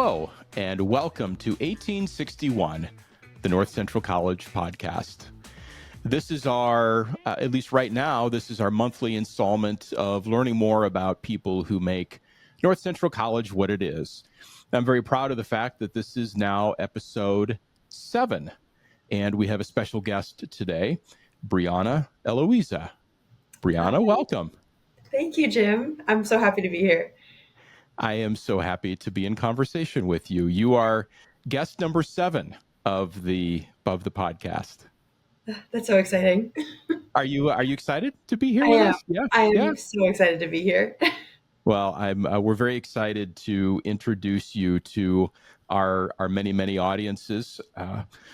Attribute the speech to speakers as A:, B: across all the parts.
A: Hello, and welcome to 1861, the North Central College podcast. This is our, at least right now, this is our monthly installment of learning more about people who make North Central College what it is. I'm very proud of the fact that this is now episode 7, and we have a special guest today, Brianna Eloiza. Brianna,
B: Hi.
A: welcome.
B: Thank you, Jim. I'm so happy to be here.
A: I am so happy to be in conversation with you. You are guest number 7 of the podcast.
B: That's so exciting.
A: Are you excited to be here
B: I
A: with
B: am.
A: us? Yeah,
B: I
A: yeah.
B: am so excited to be here.
A: Well, we're very excited to introduce you to our many audiences.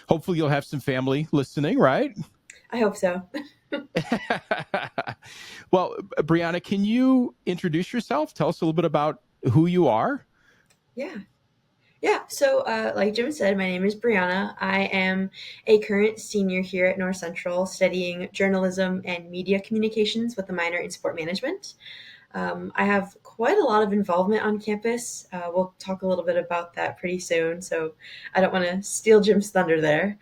A: Hopefully, you'll have some family listening, right?
B: I hope so.
A: Well, Brianna, can you introduce yourself? Tell us a little bit about who you are.
B: Yeah. Yeah. So, like Jim said, my name is Brianna. I am a current senior here at North Central studying journalism and media communications with a minor in sport management. I have quite a lot of involvement on campus. We'll talk a little bit about that pretty soon, so I don't want to steal Jim's thunder there.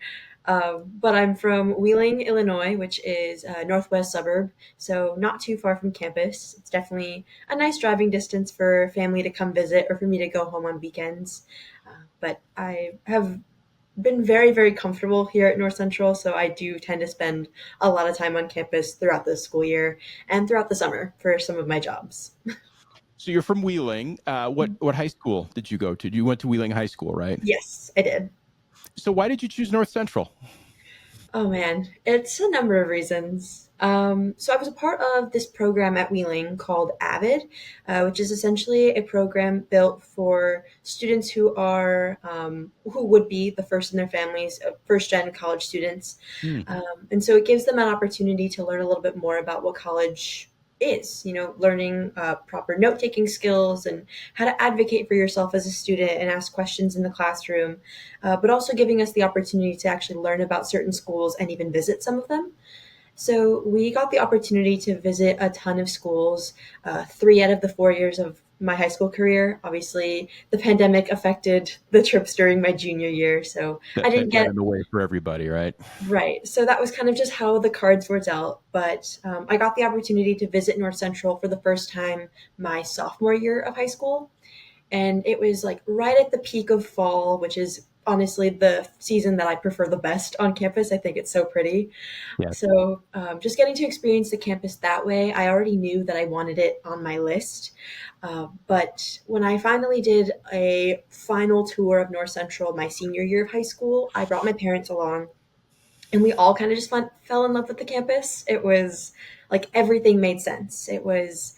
B: But I'm from Wheeling, Illinois, which is a northwest suburb, so not too far from campus. It's definitely a nice driving distance for family to come visit or for me to go home on weekends. But I have been very, very comfortable here at North Central, so I do tend to spend a lot of time on campus throughout the school year and throughout the summer for some of my jobs.
A: So you're from Wheeling. What high school did you go to? You went to Wheeling High School, right?
B: Yes, I did.
A: So why did you choose North Central?
B: Oh man, it's a number of reasons. So I was a part of this program at Wheeling called AVID, which is essentially a program built for students who would be the first in their families, first gen college students,
A: Hmm.
B: and so it gives them an opportunity to learn a little bit more about what college is. Learning proper note taking skills and how to advocate for yourself as a student and ask questions in the classroom, but also giving us the opportunity to actually learn about certain schools and even visit some of them. So we got the opportunity to visit a ton of schools, 3 out of the 4 years of my high school career. Obviously, the pandemic affected the trips during my junior year, so I didn't
A: That got
B: get.
A: in the way for everybody, right?
B: Right. So that was kind of just how the cards were dealt. But I got the opportunity to visit North Central for the first time my sophomore year of high school. And it was like right at the peak of fall, which is honestly the season that I prefer the best on campus. I think it's so pretty.
A: Yeah.
B: So just getting to experience the campus that way, I already knew that I wanted it on my list. But when I finally did a final tour of North Central my senior year of high school, I brought my parents along and we all kind of just fell in love with the campus. It was like everything made sense. It was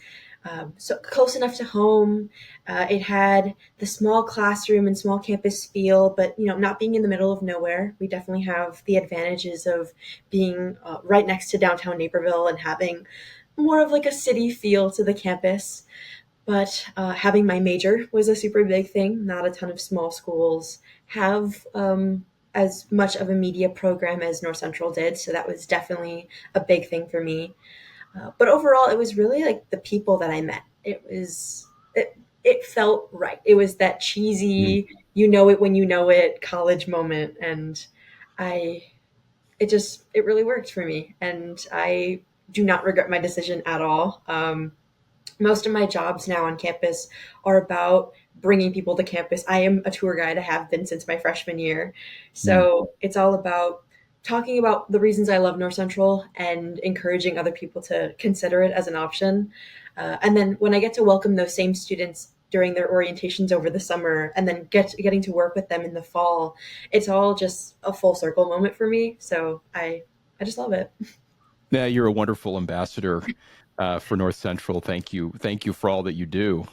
B: so close enough to home. It had the small classroom and small campus feel, but not being in the middle of nowhere. We definitely have the advantages of being right next to downtown Naperville and having more of like a city feel to the campus. But having my major was a super big thing. Not a ton of small schools have as much of a media program as North Central did. So that was definitely a big thing for me. But overall, it was really like the people that I met. It felt right. It was that
A: Mm.
B: cheesy, you know it when you know it college moment. And I, it really worked for me. And I do not regret my decision at all. Most of my jobs now on campus are about bringing people to campus. I am a tour guide. I have been since my freshman year.
A: Mm.
B: So it's all about talking about the reasons I love North Central and encouraging other people to consider it as an option. And then when I get to welcome those same students during their orientations over the summer and then getting to work with them in the fall, it's all just a full circle moment for me. So I just love it.
A: Yeah, you're a wonderful ambassador for North Central. Thank you for all that you do.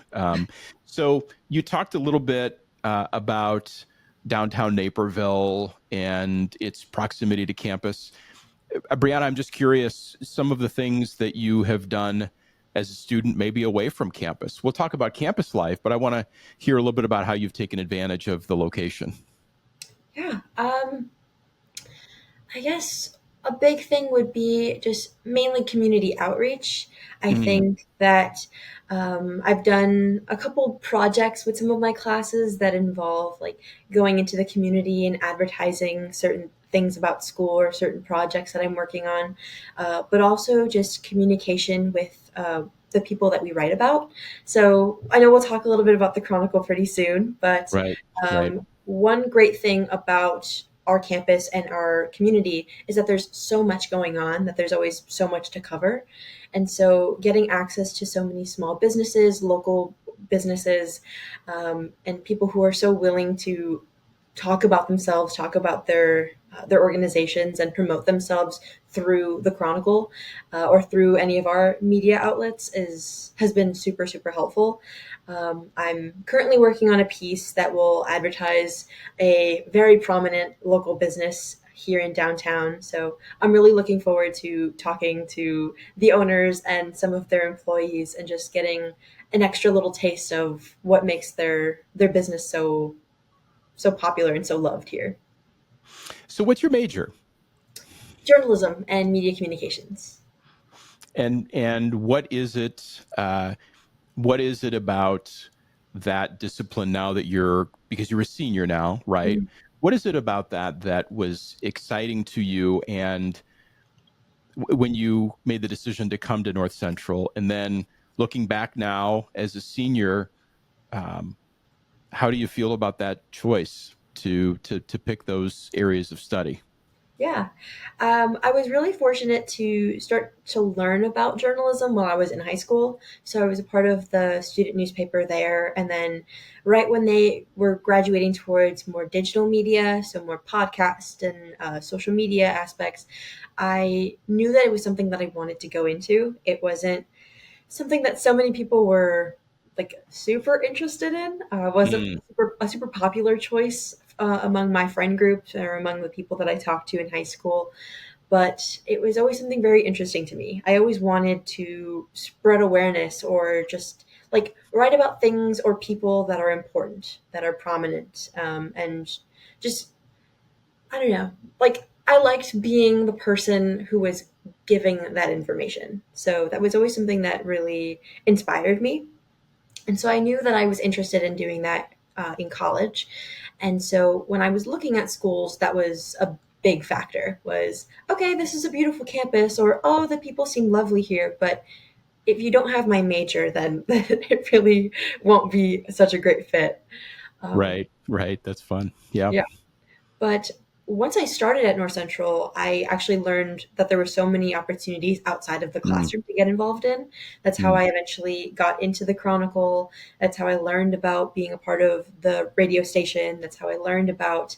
A: So you talked a little bit about downtown Naperville and its proximity to campus. Brianna, I'm just curious, some of the things that you have done as a student, maybe away from campus. We'll talk about campus life, but I want to hear a little bit about how you've taken advantage of the location.
B: Yeah. I guess A big thing would be just mainly community outreach. I
A: Mm,
B: think that I've done a couple projects with some of my classes that involve like going into the community and advertising certain things about school or certain projects that I'm working on, but also just communication with the people that we write about. So I know we'll talk a little bit about the Chronicle pretty soon, but
A: right, right.
B: one great thing about our campus and our community is that there's so much going on, that there's always so much to cover. And so getting access to so many small businesses, local businesses, and people who are so willing to talk about themselves, talk about their organizations, and promote themselves through the Chronicle or through any of our media outlets is has been super super helpful. I'm currently working on a piece that will advertise a very prominent local business here in downtown. So I'm really looking forward to talking to the owners and some of their employees and just getting an extra little taste of what makes their business so popular and so loved here.
A: So what's your major?
B: Journalism and media communications.
A: And what is it about that discipline now that you're, because you're a senior now, right?
B: Mhm.
A: What is it about that that was exciting to you, and when you made the decision to come to North Central, and then looking back now as a senior, um, how do you feel about that choice to pick those areas of study?
B: Yeah. I was really fortunate to start to learn about journalism while I was in high school. So I was a part of the student newspaper there. And then, right when they were graduating towards more digital media, so more podcast and social media aspects, I knew that it was something that I wanted to go into. It wasn't something that so many people were like super interested in. Wasn't
A: Mm,
B: a super popular choice among my friend group or among the people that I talked to in high school. But it was always something very interesting to me. I always wanted to spread awareness or just like write about things or people that are important, that are prominent, and just I don't know. Like I liked being the person who was giving that information. So that was always something that really inspired me. And so I knew that I was interested in doing that in college. And so when I was looking at schools, that was a big factor was, okay, this is a beautiful campus, or, oh, the people seem lovely here. But if you don't have my major, then it really won't be such a great fit. Um,
A: right, right. That's fun. Yeah.
B: yeah. But once I started at North Central, I actually learned that there were so many opportunities outside of the
A: Mm,
B: classroom to get involved in. That's how
A: mm.
B: I eventually got into the Chronicle. That's how I learned about being a part of the radio station. That's how I learned about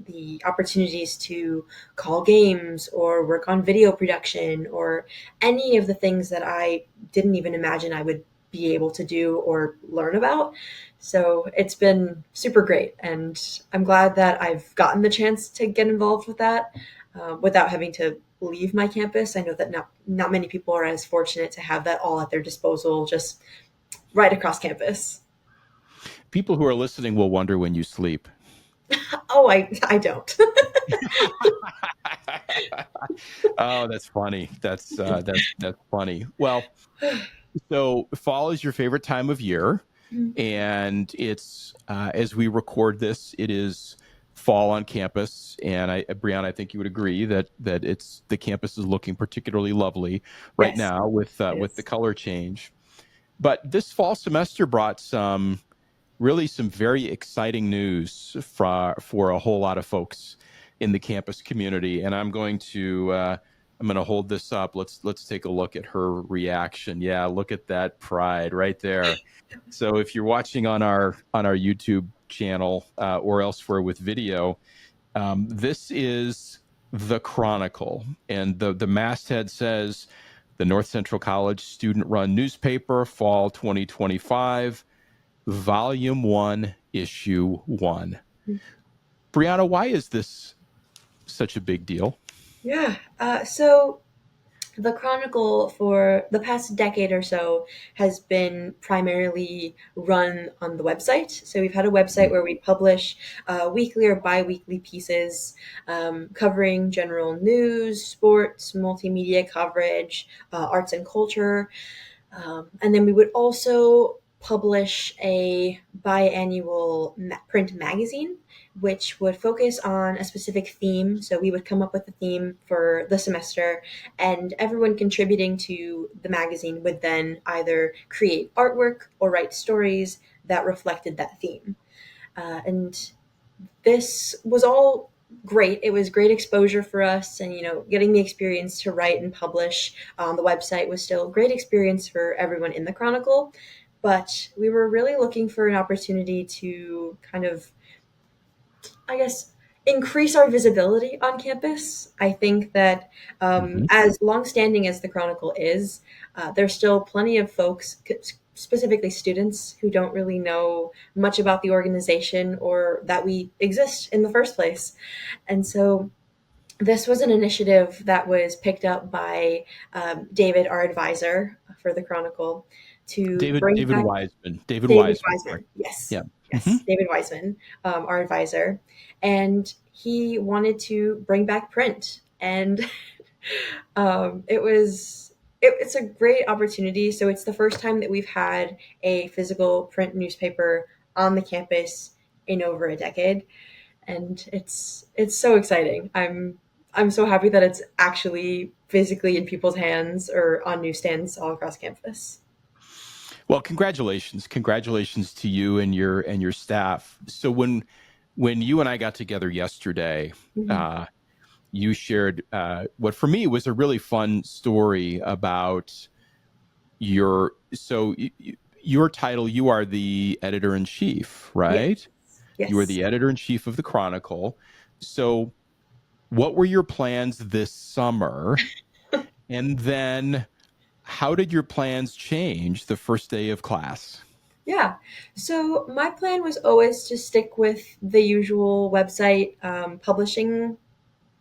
B: the opportunities to call games or work on video production or any of the things that I didn't even imagine I would be able to do or learn about. So it's been super great. And I'm glad that I've gotten the chance to get involved with that without having to leave my campus. I know that not many people are as fortunate to have that all at their disposal, just right across campus.
A: People who are listening will wonder when you sleep.
B: Oh, I don't.
A: Oh, that's funny. That's funny. Well, so fall is your favorite time of year, and it's as we record this, it is fall on campus. And Brianna, I think you would agree that it's the campus is looking particularly lovely right
B: Yes,
A: now
B: it
A: with the
B: is.
A: color change. But this fall semester brought some very exciting news for a whole lot of folks in the campus community. And I'm going to hold this up. Let's take a look at her reaction. Yeah, look at that pride right there. So if you're watching on our YouTube channel or elsewhere with video, this is the Chronicle, and the masthead says the North Central College student run newspaper, fall 2025, volume 1, issue 1. Brianna, why is this such a big deal?
B: Yeah. So The Chronicle for the past decade or so has been primarily run on the website. So we've had a website where we publish weekly or bi weekly pieces covering general news, sports, multimedia coverage, arts and culture. And then we would also publish a biannual print magazine, which would focus on a specific theme. So we would come up with a theme for the semester, and everyone contributing to the magazine would then either create artwork or write stories that reflected that theme. And this was all great. It was great exposure for us, and getting the experience to write and publish on the website was still a great experience for everyone in the Chronicle. But we were really looking for an opportunity to kind of, I guess, increase our visibility on campus. I think that
A: Mhm.
B: as longstanding as the Chronicle is, there's still plenty of folks, specifically students, who don't really know much about the organization or that we exist in the first place. And so this was an initiative that was picked up by David, our advisor for the Chronicle, to
A: David
B: bring
A: David
B: back
A: Wiseman. David
B: David
A: Wiseman. Right.
B: Wiseman. Yes,
A: Yeah. Hmm.
B: yes, David Wiseman, our advisor, and he wanted to bring back print, and it's a great opportunity. So it's the first time that we've had a physical print newspaper on the campus in over a decade, and it's so exciting. I'm so happy that it's actually physically in people's hands or on newsstands all across campus.
A: Well, congratulations to you and your staff. So when you and I got together yesterday,
B: Mhm.
A: uh, you shared what for me was a really fun story about your your title. You are the editor in chief,
B: Yes,
A: right? You are
B: yes.
A: the editor in chief of the Chronicle. So, what were your plans this summer? And then, how did your plans change the first day of class?
B: Yeah. So my plan was always to stick with the usual website publishing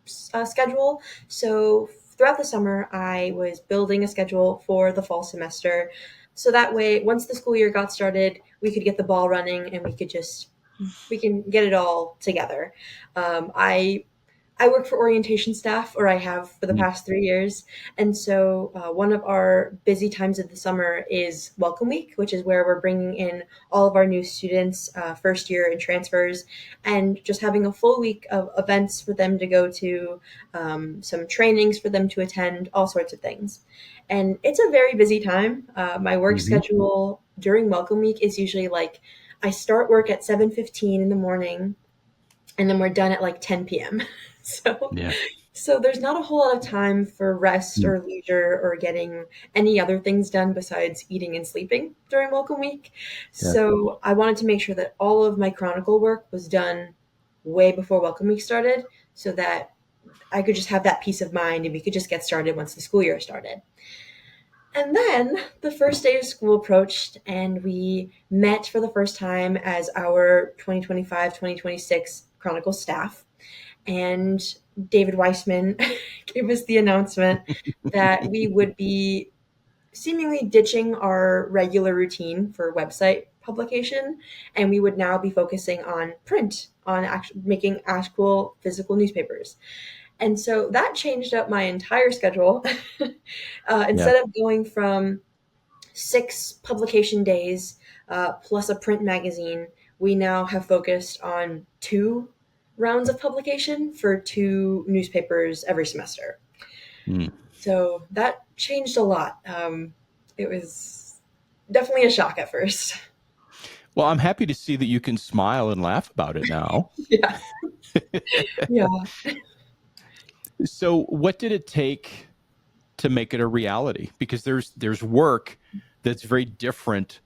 B: schedule. So throughout the summer, I was building a schedule for the fall semester. So that way, once the school year got started, we could get the ball running and we can get it all together. I work for orientation staff, or I have for the
A: Mm.
B: past 3 years. And so, one of our busy times of the summer is Welcome Week, which is where we're bringing in all of our new students, first year and transfers, and just having a full week of events for them to go to, some trainings for them to attend, all sorts of things. And it's a very busy time. My work
A: Mhm.
B: schedule during Welcome Week is usually like I start work at 7:15 in the morning, and then we're done at like 10 p.m. So,
A: Yeah.
B: so there's not a whole lot of time for rest
A: Mm.
B: or leisure or getting any other things done besides eating and sleeping during Welcome Week.
A: Yeah.
B: So I wanted to make sure that all of my Chronicle work was done way before Welcome Week started, so that I could just have that peace of mind and we could just get started once the school year started. And then the first day of school approached, and we met for the first time as our 2025-2026 Chronicle staff. And David Weissman gave us the announcement that we would be seemingly ditching our regular routine for website publication, and we would now be focusing on print, on making actual physical newspapers. And so that changed up my entire schedule.
A: Yeah.
B: Instead of going from 6 publication days plus a print magazine, we now have focused on 2 rounds of publication for 2 newspapers every semester.
A: Mm.
B: So that changed a lot. It was definitely a shock at first.
A: Well, I'm happy to see that you can smile and laugh about it now.
B: Yeah, yeah,
A: So, what did it take to make it a reality? Because there's work that's very different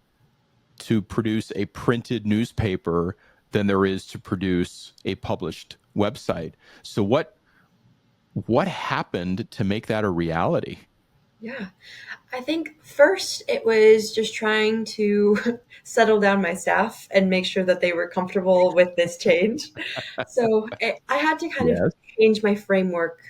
A: to produce a printed newspaper than there is to produce a published website. So, what happened to make that a reality?
B: yeah. I think first it was just trying to settle down my staff and make sure that they were comfortable with this change. So I had to kind of
A: Yes.
B: change my framework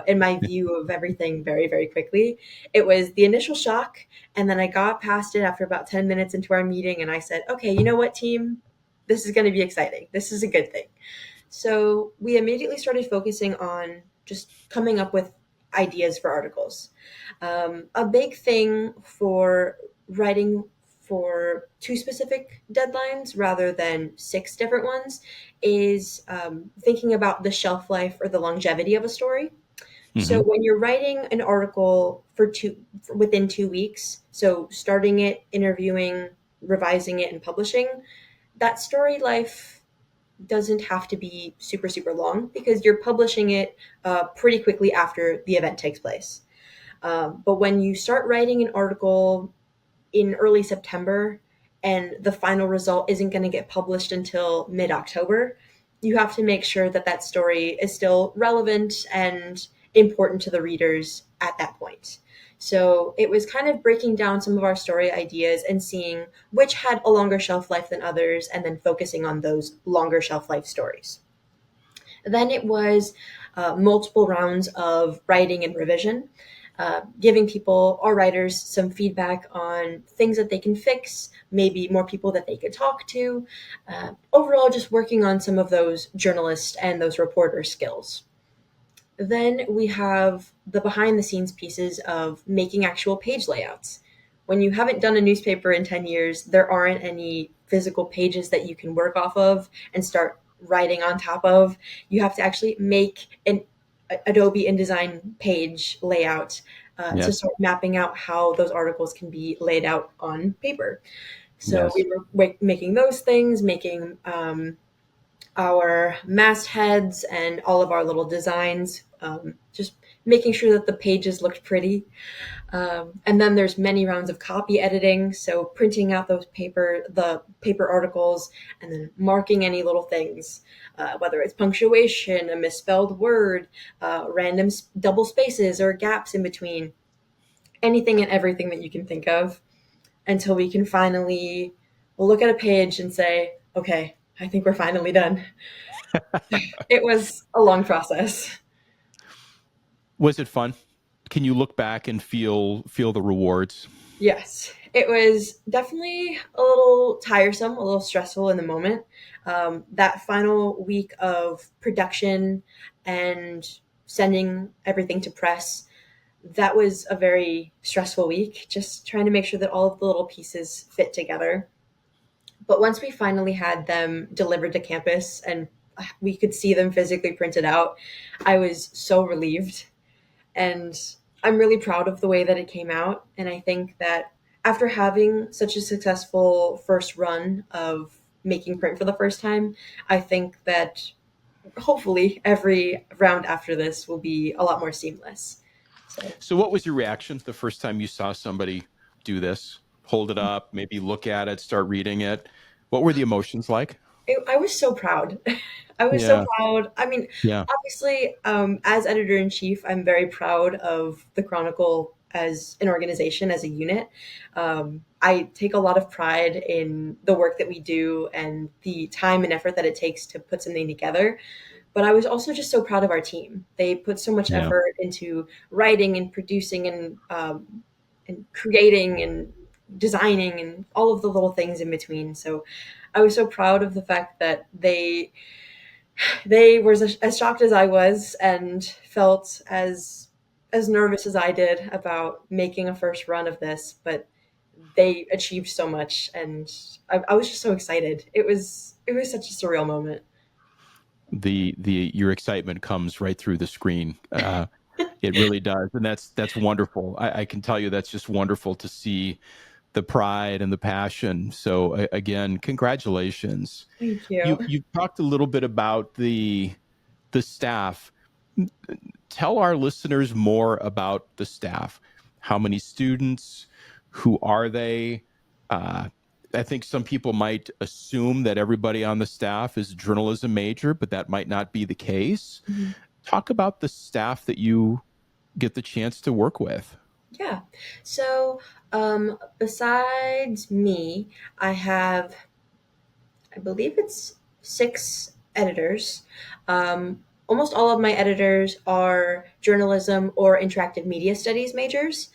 B: in my view of everything very, very quickly. It was the initial shock, and then I got past it after about 10 minutes into our meeting, and I said, okay, you know what, team? This is going to be exciting. This is a good thing. So we immediately started focusing on just coming up with ideas for articles. A big thing for writing for two specific deadlines rather than six different ones is thinking about the shelf life or the longevity of a story. So
A: Hmm.
B: when you're writing an article within 2 weeks, so starting it, interviewing, revising it, and publishing, that story life doesn't have to be super super long because you're publishing it pretty quickly after the event takes place. But when you start writing an article in early September and the final result isn't going to get published until mid October, you have to make sure that that story is still relevant and important to the readers at that point. So it was kind of breaking down some of our story ideas and seeing which had a longer shelf life than others, and then focusing on those longer shelf life stories. Then it was multiple rounds of writing and revision, giving people or writers some feedback on things that they can fix, maybe more people that they could talk to. Overall, just working on some of those journalist and those reporter skills. Then we have the behind the scenes pieces of making actual page layouts. When you haven't done a newspaper in 10 years, there aren't any physical pages that you can work off of and start writing on top of. You have to actually make an Adobe InDesign page layout to
A: Yes.
B: start mapping out how those articles can be laid out on paper. So
A: Yes.
B: we were making those things, making our mastheads and all of our little designs, just making sure that the pages looked pretty. And then there's many rounds of copy editing, so printing out the paper articles, and then marking any little things, whether it's punctuation, a misspelled word, random double spaces or gaps in between, anything and everything that you can think of, until we can finally look at a page and say, okay, I think we're finally done. It was a long process.
A: Was it fun? Can you look back and feel the rewards?
B: Yes, it was definitely a little tiresome, a little stressful in the moment. That final week of production and sending everything to press, that was a very stressful week, just trying to make sure that all of the little pieces fit together. But once we finally had them delivered to campus and we could see them physically printed out, I was so relieved. And I'm really proud of the way that it came out. And I think that after having such a successful first run of making print for the first time, I think that hopefully every round after this will be a lot more seamless. So
A: So, what was your reaction the first time you saw somebody do this? Hold it up, maybe look at it, start reading it. What were the emotions like?
B: I was so proud. I was so
A: Yeah.
B: proud. I mean,
A: Yeah.
B: obviously, as editor in chief, I'm very proud of the Chronicle as an organization, as a unit. I take a lot of pride in the work that we do and the time and effort that it takes to put something together. But I was also just so proud of our team. They put so much
A: Yeah.
B: effort into writing and producing and creating and designing and all of the little things in between. So I was so proud of the fact that they were as shocked as I was and felt as nervous as I did about making a first run of this, but they achieved so much, and I was just so excited. It was such a surreal moment.
A: The your excitement comes right through the screen. It really does, and that's wonderful. I can tell you that's just wonderful to see the pride and the passion. So again, congratulations.
B: Thank you.
A: You talked a little bit about the staff. Tell our listeners more about the staff. How many students? Who are they? Uh, I think some people might assume that everybody on the staff is a journalism major, but that might not be the case.
B: Mhm.
A: Talk about the staff that you get the chance to work with.
B: Yeah. So, besides me, I have, I believe it's six editors. almost all of my editors are journalism or interactive media studies majors.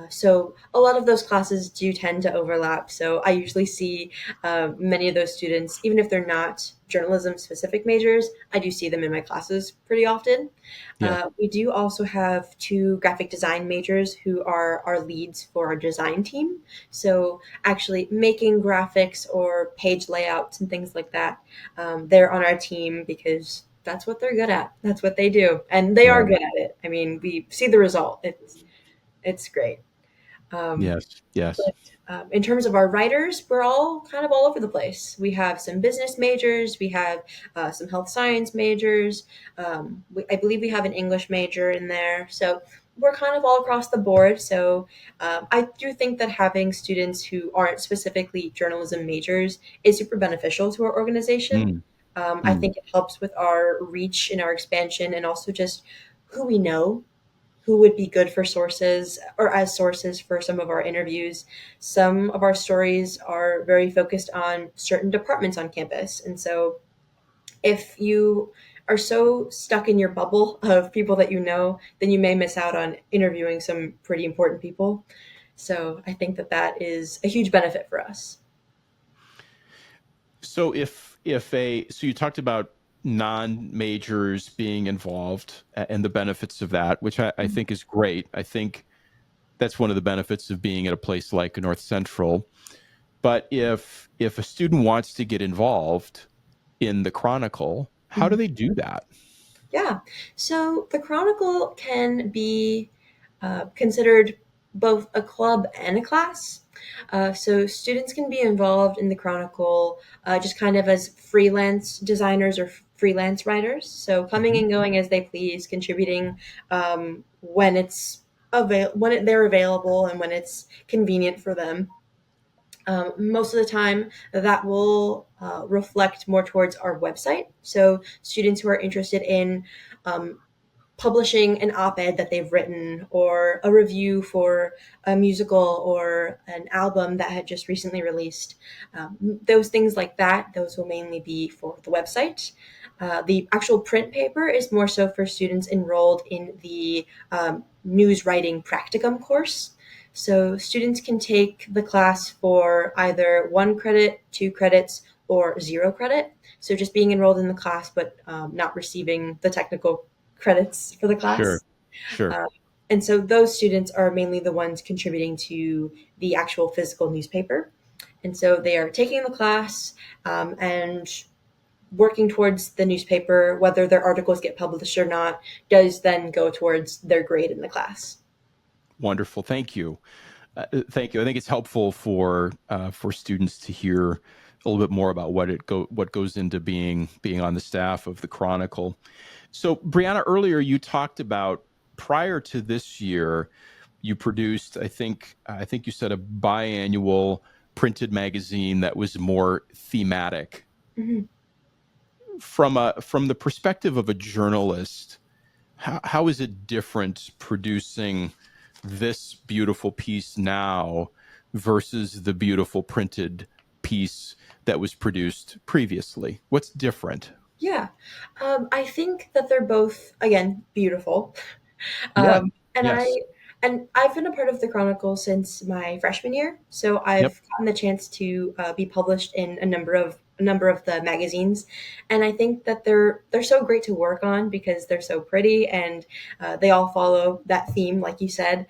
B: So a lot of those classes do tend to overlap. So I usually see many of those students, even if they're not journalism specific majors, I do see them in my classes pretty often.
A: Yeah.
B: We do also have two graphic design majors who are our leads for our design team. So actually making graphics or page layouts and things like that, they're on our team because that's what they're good at. That's what they do, and they are
A: Right.
B: good at it. I mean, we see the result. It's great. Um,
A: Yes. Yes.
B: but in terms of our writers, we're all kind of all over the place. We have some business majors, we have some health science majors. I believe we have an English major in there. So we're kind of all across the board. So I do think that having students who aren't specifically journalism majors is super beneficial to our organization.
A: Mm,
B: I
A: mm.
B: think it helps with our reach and our expansion and also just who we know, who would be good for sources or as sources for some of our interviews. Some of our stories are very focused on certain departments on campus. And so if you are so stuck in your bubble of people that you know, then you may miss out on interviewing some pretty important people. So I think that that is a huge benefit for us.
A: So if a so you talked about non-majors being involved and the benefits of that, which I think is great. I think that's one of the benefits of being at a place like North Central. But if a student wants to get involved in the Chronicle, how do
B: Mhm.
A: they do that?
B: Yeah. So the Chronicle can be considered both a club and a class. So students can be involved in the Chronicle just kind of as freelance designers or freelance writers. So coming
A: Mhm.
B: and going as they please, contributing when they're available and when it's convenient for them. Most of the time, that will reflect more towards our website. So students who are interested in um, publishing an op-ed that they've written or a review for a musical or an album that had just recently released, those things like that, those will mainly be for the website. The actual print paper is more so for students enrolled in the news writing practicum course. So students can take the class for either 1 credit, 2 credits, or 0 credit. So just being enrolled in the class, but not receiving the technical credits for the
A: Sure.
B: class.
A: Sure.
B: Uh, and so those students are mainly the ones contributing to the actual physical newspaper. And so they are taking the class and working towards the newspaper, whether their articles get published or not, does then go towards their grade in the class.
A: Wonderful. Thank you. Thank you. I think it's helpful for students to hear a little bit more about what goes into being on the staff of the Chronicle. So, Brianna, earlier you talked about prior to this year, you produced, I think you said a biannual printed magazine that was more thematic.
B: Mhm.
A: From the perspective of a journalist, how is it different producing this beautiful piece now versus the beautiful printed piece that was produced previously? What's different?
B: Yeah, I think that they're both again beautiful.
A: Yeah.
B: And
A: Yes.
B: I've been a part of the Chronicle since my freshman year, so
A: Yep.
B: I've gotten the chance to be published in a number of the magazines, and I think that they're so great to work on because they're so pretty and they all follow that theme, like you said.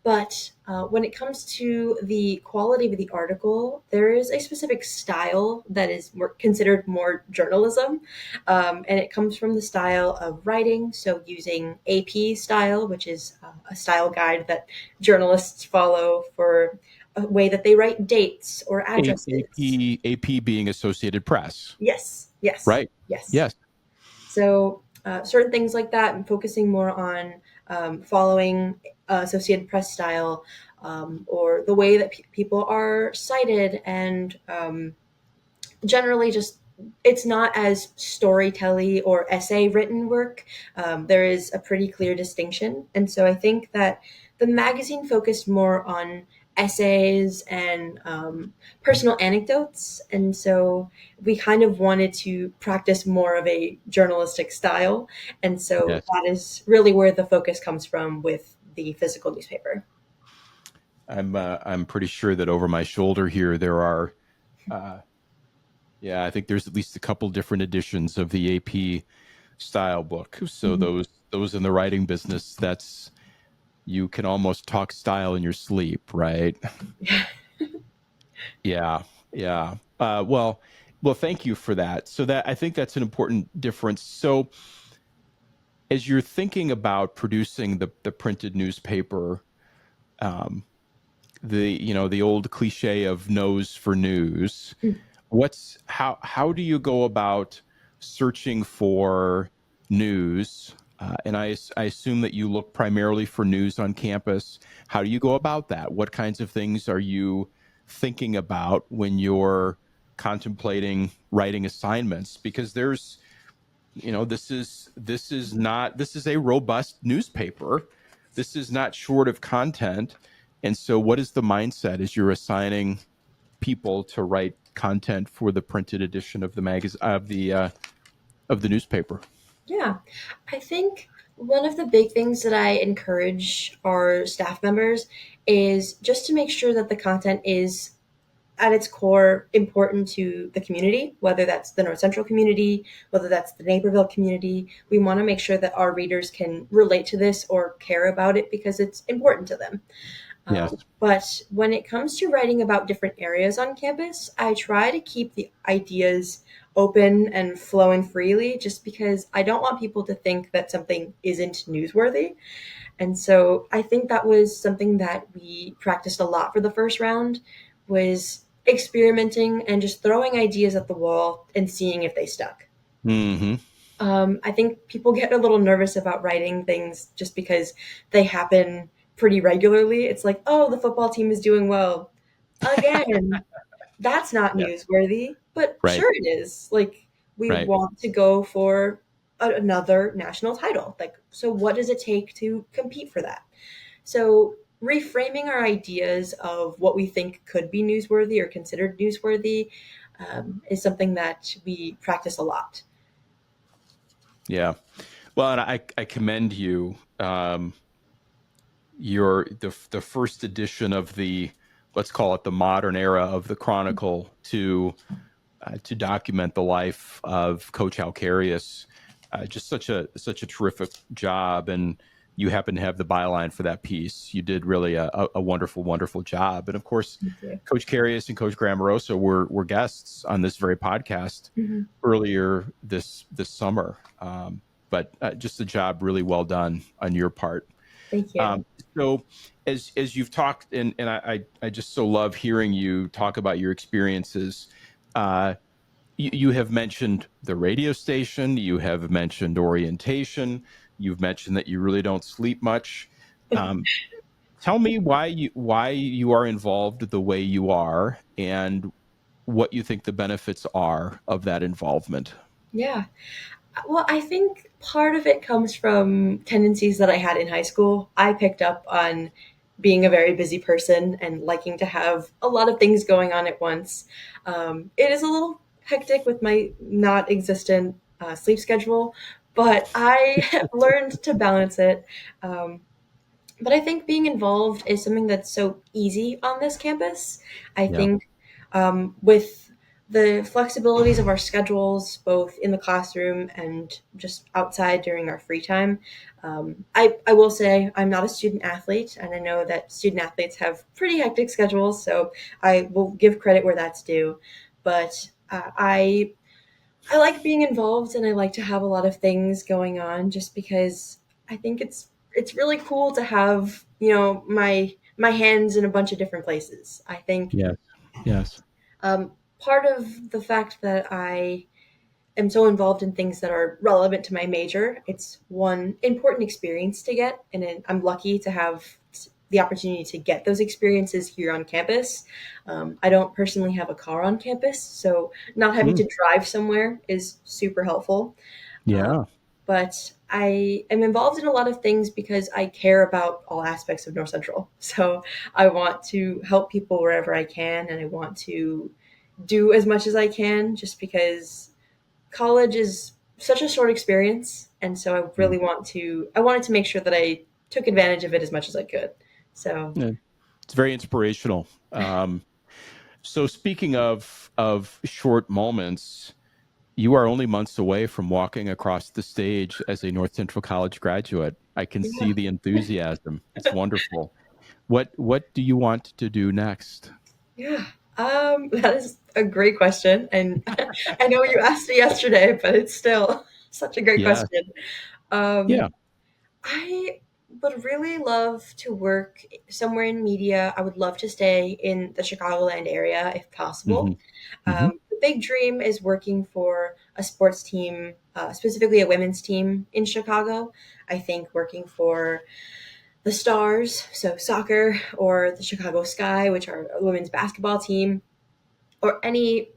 B: But when it comes to the quality of the article, there is a specific style that is considered more journalism, and it comes from the style of writing. So using AP style, which is a style guide that journalists follow for a way that they write dates or addresses.
A: AP being Associated Press,
B: Yes, yes,
A: right?
B: yes.
A: Yes.
B: So certain things like that, and focusing more on following Associated Press style or the way that people are cited, and generally just it's not as storytelly or essay written work. There is a pretty clear distinction, and so I think that the magazine focused more on essays and personal anecdotes. And so we kind of wanted to practice more of a journalistic style. And so
A: Yes.
B: that is really where the focus comes from with the physical newspaper.
A: I'm pretty sure that over my shoulder here there are uh, yeah, I think there's at least a couple different editions of the AP style book. So
B: Mhm.
A: those in the writing business, that's you can almost talk style in your sleep, right? Yeah, yeah. Well, thank you for that. So that I think that's an important difference. So as you're thinking about producing the printed newspaper, um, the old cliche of nose for news, what's how do you go about searching for news? And I assume that you look primarily for news on campus. How do you go about that? What kinds of things are you thinking about when you're contemplating writing assignments? Because there's, this is a robust newspaper. This is not short of content. And so what is the mindset as you're assigning people to write content for the printed edition of the magazine of the newspaper?
B: Yeah, I think one of the big things that I encourage our staff members is just to make sure that the content is at its core important to the community, whether that's the North Central community, whether that's the Naperville community. We want to make sure that our readers can relate to this or care about it because it's important to them.
A: Yes.
B: But when it comes to writing about different areas on campus, I try to keep the ideas open and flowing freely just because I don't want people to think that something isn't newsworthy. And so I think that was something that we practiced a lot for the first round was experimenting and just throwing ideas at the wall and seeing if they stuck.
A: Hmm.
B: I think people get a little nervous about writing things just because they happen pretty regularly. It's like, oh, the football team is doing well again. That's not
A: Yeah.
B: newsworthy, but
A: Right.
B: sure it is. Like, we
A: Right.
B: want to go for another national title. Like, so what does it take to compete for that? So, reframing our ideas of what we think could be newsworthy or considered newsworthy is something that we practice a lot.
A: Yeah. Well, and I commend you. Your the first edition of the, let's call it, the modern era of the Chronicle to document the life of Coach Alcarius. Just such a terrific job, and you happen to have the byline for that piece. You did really a wonderful, wonderful job. And of course,
B: Thank you.
A: Coach Carius and Coach Grammarosa were guests on this very podcast
B: Mhm.
A: earlier this summer. But just a job really well done on your part.
B: Thank you.
A: Um, so as you've talked, and I just so love hearing you talk about your experiences. Uh, you have mentioned the radio station. You have mentioned orientation. You've mentioned that you really don't sleep much. Um, Tell me why you are involved the way you are, and what you think the benefits are of that involvement.
B: Yeah. Well, I think part of it comes from tendencies that I had in high school. I picked up on being a very busy person and liking to have a lot of things going on at once. It is a little hectic with my not existent sleep schedule, but I learned to balance it. Um, but I think being involved is something that's so easy on this campus. I
A: Yeah.
B: think with the flexibilities of our schedules, both in the classroom and just outside during our free time, I will say I'm not a student athlete, and I know that student athletes have pretty hectic schedules, so I will give credit where that's due. But I like being involved and I like to have a lot of things going on just because I think it's really cool to have, my hands in a bunch of different places. I think
A: Yes. Yes.
B: part of the fact that I am so involved in things that are relevant to my major, it's one important experience to get, and I'm lucky to have the opportunity to get those experiences here on campus. I don't personally have a car on campus, so not having
A: Mm.
B: to drive somewhere is super helpful. Uh,
A: Yeah.
B: but I am involved in a lot of things because I care about all aspects of North Central. So I want to help people wherever I can, and I want to do as much as I can just because college is such a short experience. And so I
A: Mm.
B: really I wanted to make sure that I took advantage of it as much as I could. So,
A: Yeah, it's very inspirational. So speaking of short moments, you are only months away from walking across the stage as a North Central College graduate. I can
B: yeah.
A: see the enthusiasm. It's wonderful. What do you want to do next?
B: Yeah. That is a great question. And I know you asked me yesterday, but it's still such a great
A: Yeah.
B: question. Um,
A: Yeah.
B: I would really love to work somewhere in media. I would love to stay in the Chicagoland area if
A: Hmm.
B: possible.
A: Hmm.
B: The big dream is working for a sports team, specifically a women's team in Chicago. I think working for the Stars, so soccer, or the Chicago Sky, which are a women's basketball team, or any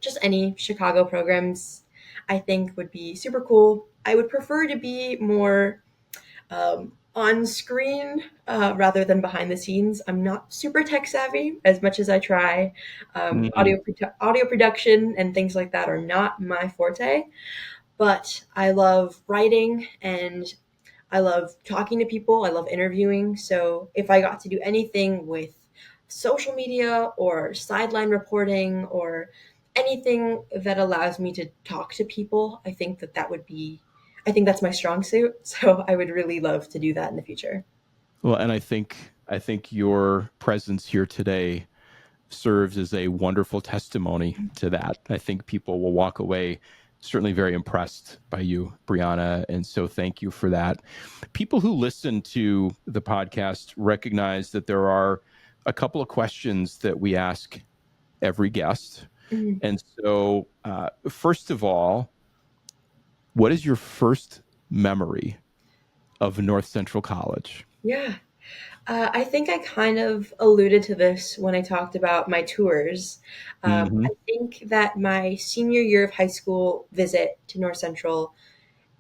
B: Chicago programs, I think would be super cool. I would prefer to be more on screen rather than behind the scenes. I'm not super tech savvy as much as I try.
A: Mm.
B: Audio production and things like that are not my forte, but I love writing and I love talking to people. I love interviewing. So if I got to do anything with social media or sideline reporting or anything that allows me to talk to people, I think that's my strong suit. So I would really love to do that in the future.
A: Well, and I think your presence here today serves as a wonderful testimony to that. I think people will walk away certainly very impressed by you, Brianna. And so thank you for that. People who listen to the podcast recognize that there are a couple of questions that we ask every guest.
B: Mhm.
A: And so, first of all, what is your first memory of North Central College?
B: Yeah. I think I kind of alluded to this when I talked about my tours.
A: Hmm.
B: I think that my senior year of high school visit to North Central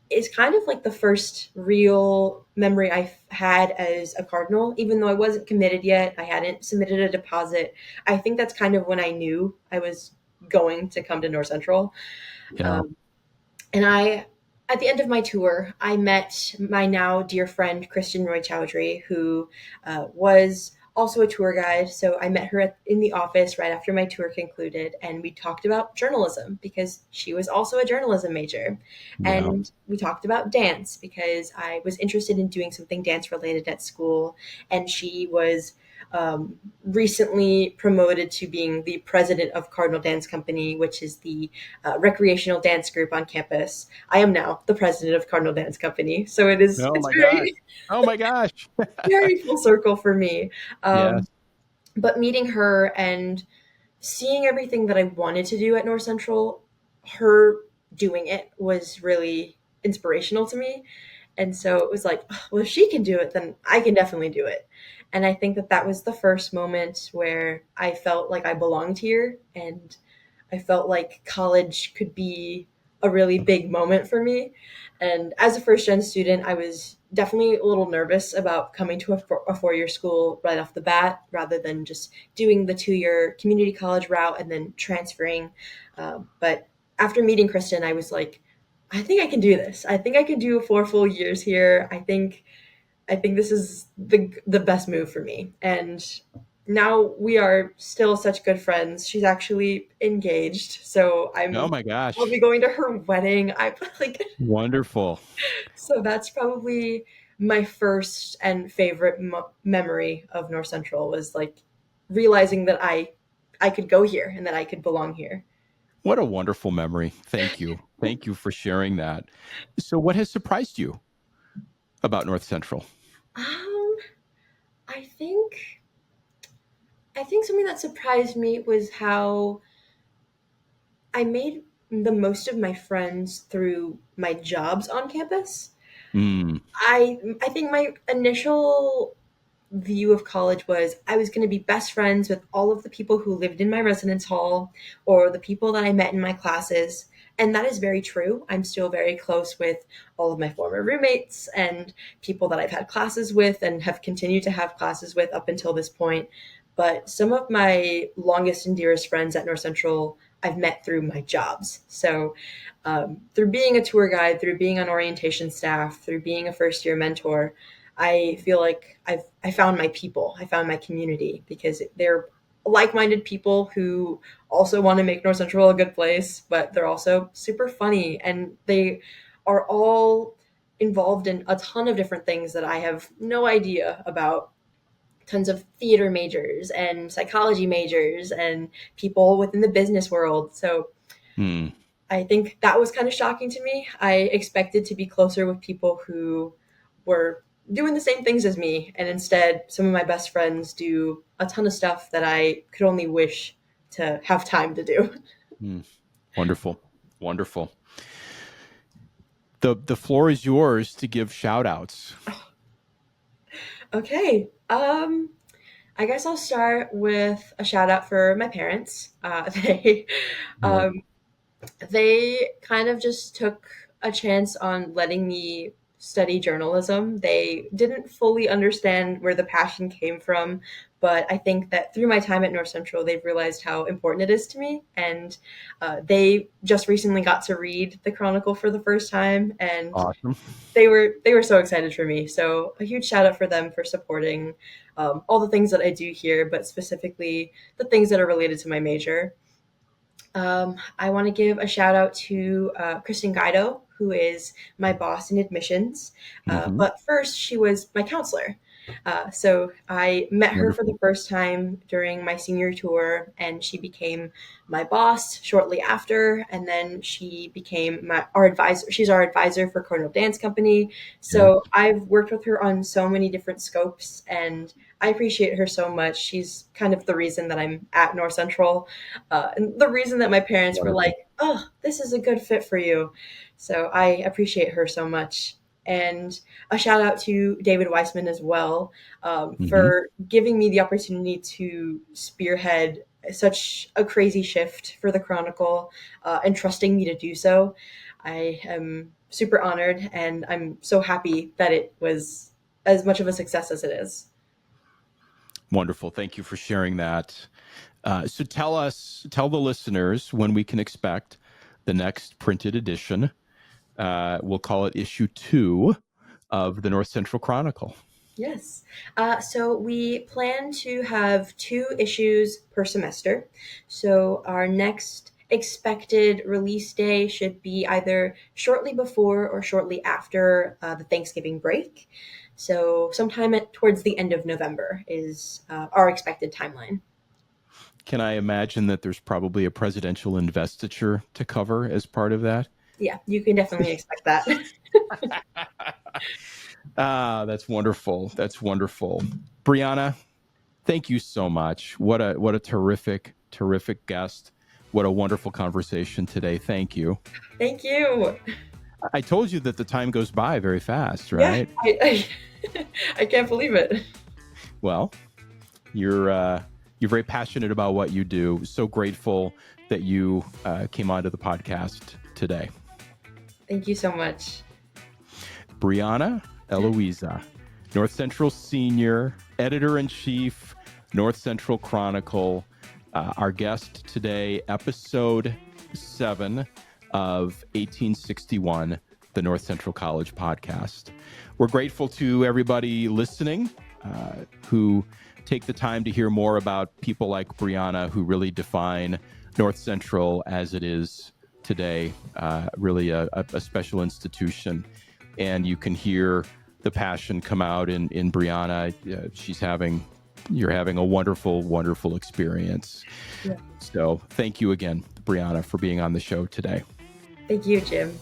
B: is kind of like the first real memory I've had as a Cardinal, even though I wasn't committed yet. I hadn't submitted a deposit. I think that's kind of when I knew I was going to come to North Central.
A: Yeah.
B: Um, at the end of my tour, I met my now dear friend, Kristen Roy Chowdhury, who was also a tour guide. So I met her in the office right after my tour concluded, and we talked about journalism because she was also a journalism major.
A: Yeah.
B: And we talked about dance because I was interested in doing something dance related at school, and she was recently promoted to being the president of Cardinal Dance Company, which is the recreational dance group on campus. I am now the president of Cardinal Dance Company, so
A: Oh
B: it's
A: my gosh.
B: very
A: Oh my gosh.
B: very full circle for me.
A: Yes.
B: But meeting her and seeing everything that I wanted to do at North Central, her doing it was really inspirational to me. And so it was like, "Oh, well, if she can do it, then I can definitely do it." And I think that that was the first moment where I felt like I belonged here and I felt like college could be a really big moment for me. And as a first gen student, I was definitely a little nervous about coming to a 4 year school right off the bat rather than just doing the 2 year community college route and then transferring. But after meeting Kristen, I was like, I think I can do this. I think I can do 4 full years here. I think this is the best move for me. And now we are still such good friends. She's actually engaged, so
A: Oh
B: I'm
A: my
B: I'll be
A: gosh.
B: going to her wedding. I like
A: Wonderful.
B: so that's probably my first and favorite memory of North Central was like realizing that I could go here and that I could belong here.
A: What a wonderful memory. Thank you. Thank you for sharing that. So, what has surprised you about North Central?
B: Um, I think I think something that surprised me was how I made the most of my friends through my jobs on campus.
A: Mm,
B: I think my initial view of college was I was going to be best friends with all of the people who lived in my residence hall or the people that I met in my classes. And that is very true. I'm still very close with all of my former roommates and people that I've had classes with and have continued to have classes with up until this point. But some of my longest and dearest friends at North Central I've met through my jobs. So through being a tour guide, through being on orientation staff, through being a first year mentor, I feel like I found my people. I found my community because they're like-minded people who also want to make North Central a good place, but they're also super funny and they are all involved in a ton of different things that I have no idea about. Tons of theater majors and psychology majors and people within the business world. So
A: Hmm.
B: I think that was kind of shocking to me. I expected to be closer with people who were doing the same things as me. And instead, some of my best friends do a ton of stuff that I could only wish to have time to do.
A: Hmm. Wonderful. Wonderful. The floor is yours to give shout outs.
B: Okay. I guess I'll start with a shout out for my parents.
A: Yeah.
B: Um, they kind of just took a chance on letting me study journalism. They didn't fully understand where the passion came from, but I think that through my time at North Central, they've realized how important it is to me. And they just recently got to read the Chronicle for the first time, and
A: Awesome.
B: they were so excited for me. So a huge shout out for them for supporting all the things that I do here, but specifically the things that are related to my major. I want to give a shout out to Kristen Guido, who is my boss in admissions.
A: Hmm.
B: But first, she was my counselor. So I met her for
A: Wonderful.
B: the first time during my senior tour, and she became my boss shortly after. And then she became our advisor. She's our advisor for Cardinal Dance Company.
A: Yeah.
B: So I've worked with her on so many different scopes, and I appreciate her so much. She's kind of the reason that I'm at North Central, and the reason that my parents were like,
A: Wonderful.
B: "Oh, this is a good fit for you." So I appreciate her so much. And a shout out to David Weissman as well,
A: Hmm.
B: for giving me the opportunity to spearhead such a crazy shift for the Chronicle, and trusting me to do so. I am super honored, and I'm so happy that it was as much of a success as it is.
A: Wonderful. Thank you for sharing that. So tell the listeners when we can expect the next printed edition. We'll call it issue 2 of the North Central Chronicle.
B: Yes. So we plan to have 2 issues per semester. So our next expected release day should be either shortly before or shortly after the Thanksgiving break. So sometime towards the end of November is our expected timeline.
A: Can I imagine that there's probably a presidential investiture to cover as part of that?
B: Yeah, you can definitely expect that.
A: That's wonderful. That's wonderful. Brianna, thank you so much. What a terrific guest. What a wonderful conversation today. Thank you.
B: Thank you.
A: I told you that the time goes by very fast,
B: Yeah,
A: right?
B: I can't believe it.
A: Well, you're very passionate about what you do. So grateful that you came onto the podcast today.
B: Thank you so much.
A: Brianna Eloiza, North Central Senior, Editor-in-Chief, North Central Chronicle. Our guest today, episode 7 of 1861, the North Central College podcast. We're grateful to everybody listening who take the time to hear more about people like Brianna who really define North Central as it is today, really a special institution. And you can hear the passion come out in Brianna. You're having a wonderful experience.
B: Yeah.
A: So thank you again, Brianna, for being on the show today.
B: Thank you, Jim.